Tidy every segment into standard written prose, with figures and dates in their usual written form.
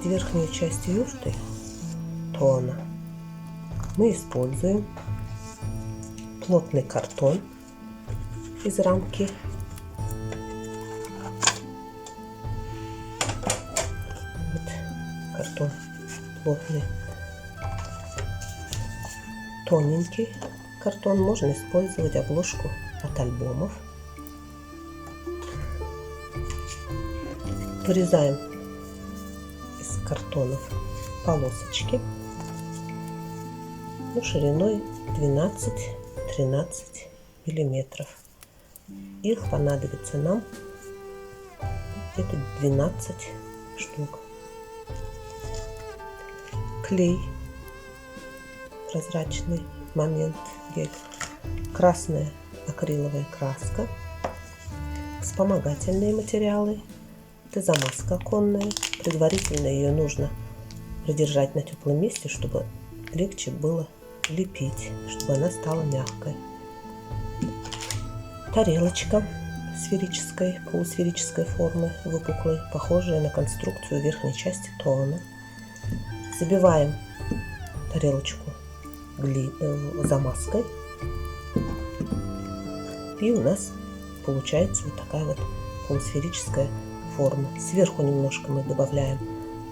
под верхнюю часть юрты тона мы используем плотный картон из рамки. Вот картон плотный. Тоненький картон, можно использовать обложку от альбомов. Вырезаем из картонов полосочки шириной 12-13 миллиметров. Их понадобится нам где-то 12 штук. Клей, прозрачный момент, гель, красная акриловая краска, вспомогательные материалы. Это замазка оконная. Предварительно ее нужно продержать на теплом месте, чтобы легче было лепить, чтобы она стала мягкой. Тарелочка сферической, полусферической формы, выпуклой, похожая на конструкцию верхней части тона. Забиваем тарелочку замазкой, и у нас получается вот такая вот полусферическая форма. Сверху немножко мы добавляем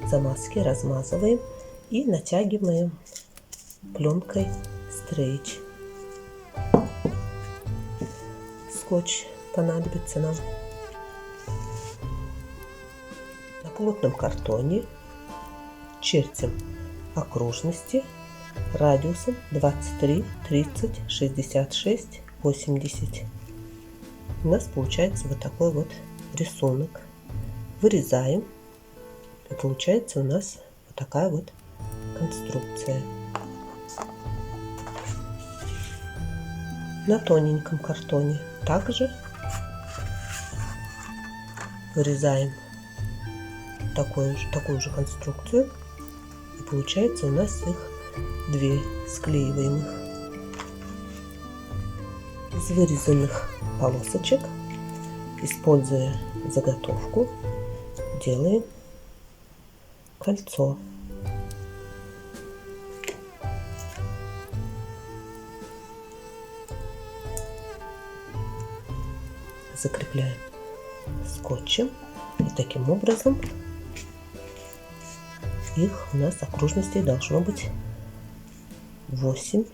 замазки, размазываем и натягиваем пленкой стрейч. Скотч понадобится нам. На плотном картоне чертим окружности радиусом 23, 30, 66, 80. У нас получается вот такой вот рисунок. Вырезаем, и получается у нас вот такая вот конструкция. На тоненьком картоне также вырезаем такую же конструкцию, и получается у нас их две склеиваемых. Из вырезанных полосочек, используя заготовку, делаем кольцо. Закрепляем скотчем, и таким образом их у нас окружностей должно быть 8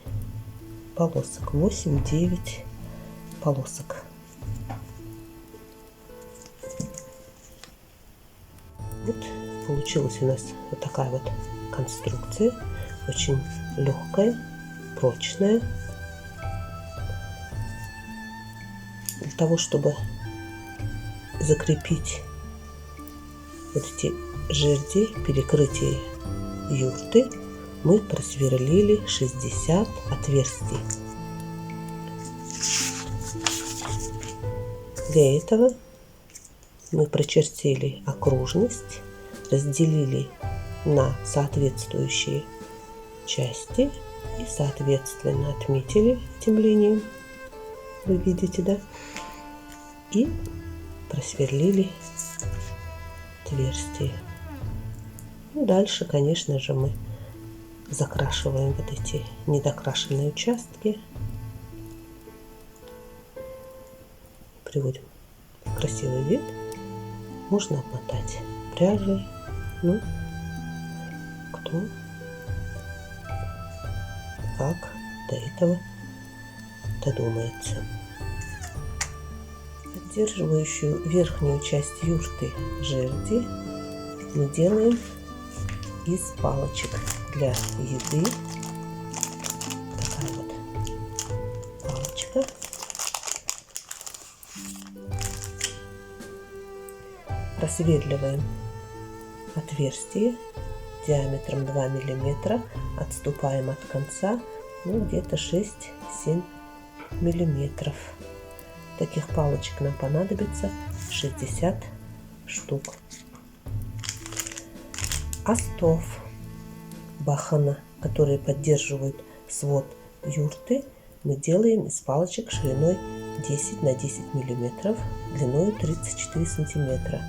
полосок, 8-9 полосок. Вот получилась у нас вот такая вот конструкция, очень легкая, прочная. Для того, чтобы закрепить вот эти жерди, перекрытие юрты, мы просверлили 60 отверстий. Для этого мы прочертили окружность, разделили на соответствующие части и соответственно отметили этим линиям. Вы видите, да? И просверлили отверстие. И дальше, конечно же, мы закрашиваем вот эти недокрашенные участки. Приводим в красивый вид. Можно обмотать пряжей. Ну, кто как до этого додумается. Поддерживающую верхнюю часть юрты жерди мы делаем из палочек для еды. Такая вот палочка. Просверливаем отверстие диаметром 2 мм, отступаем от конца где-то 6-7 миллиметров. Таких палочек нам понадобится 60 штук. Остов бахана, которые поддерживают свод юрты, мы делаем из палочек шириной 10 на 10 миллиметров, длиной 34 сантиметра.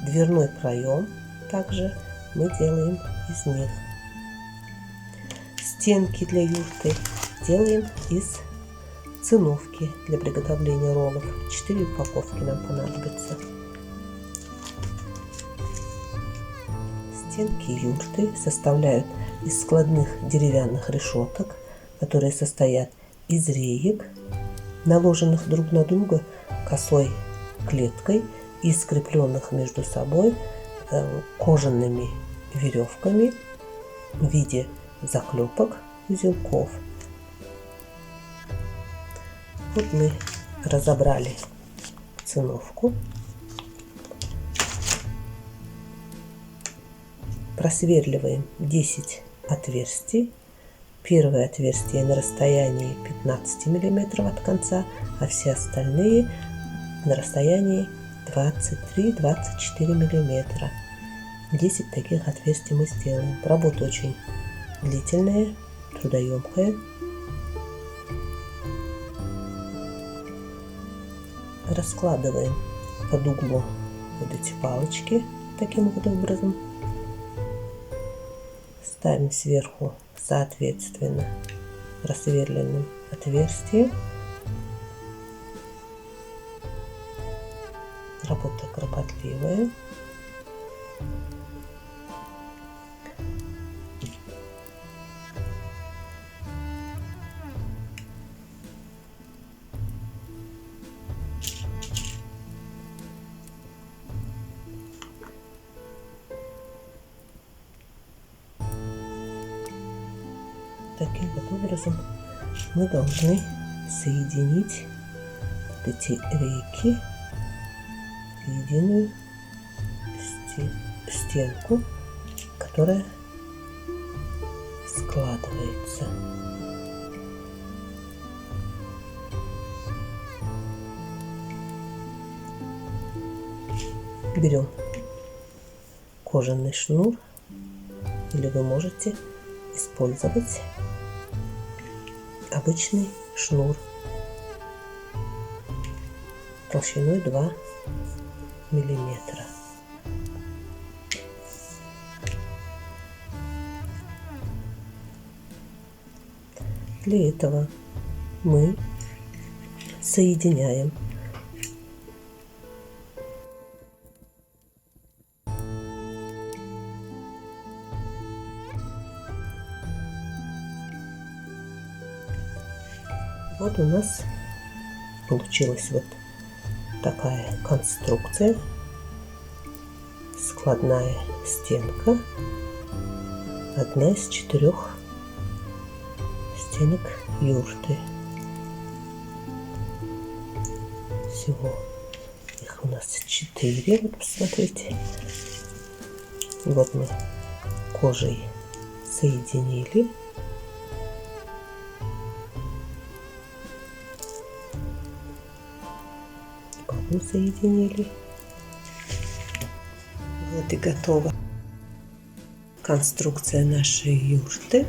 Дверной проем также мы делаем из них. Стенки для юрты делаем из циновки для приготовления роллов. 4 упаковки нам понадобится. Стенки юрты составляют из складных деревянных решеток, которые состоят из реек, наложенных друг на друга косой клеткой и скрепленных между собой кожаными веревками в виде заклепок узелков. Вот мы разобрали циновку. Просверливаем 10 отверстий. Первое отверстие на расстоянии 15 мм от конца, а все остальные на расстоянии 23-24 мм. 10 таких отверстий мы сделаем. Работа очень длительная, трудоемкая. Раскладываем под углом вот эти палочки таким вот образом. Ставим сверху соответственно просверленным отверстием. Работа кропотливая. Таким вот образом мы должны соединить вот эти рейки в единую стенку, которая складывается. Берем кожаный шнур, или вы можете использовать обычный шнур толщиной 2 миллиметра. Для этого мы соединяем вот у нас получилась вот такая конструкция, складная стенка, одна из 4 стенок юрты. Всего их у нас 4, вот посмотрите. Вот мы кожей соединили. Мы соединили. Вот и готова конструкция нашей юрты.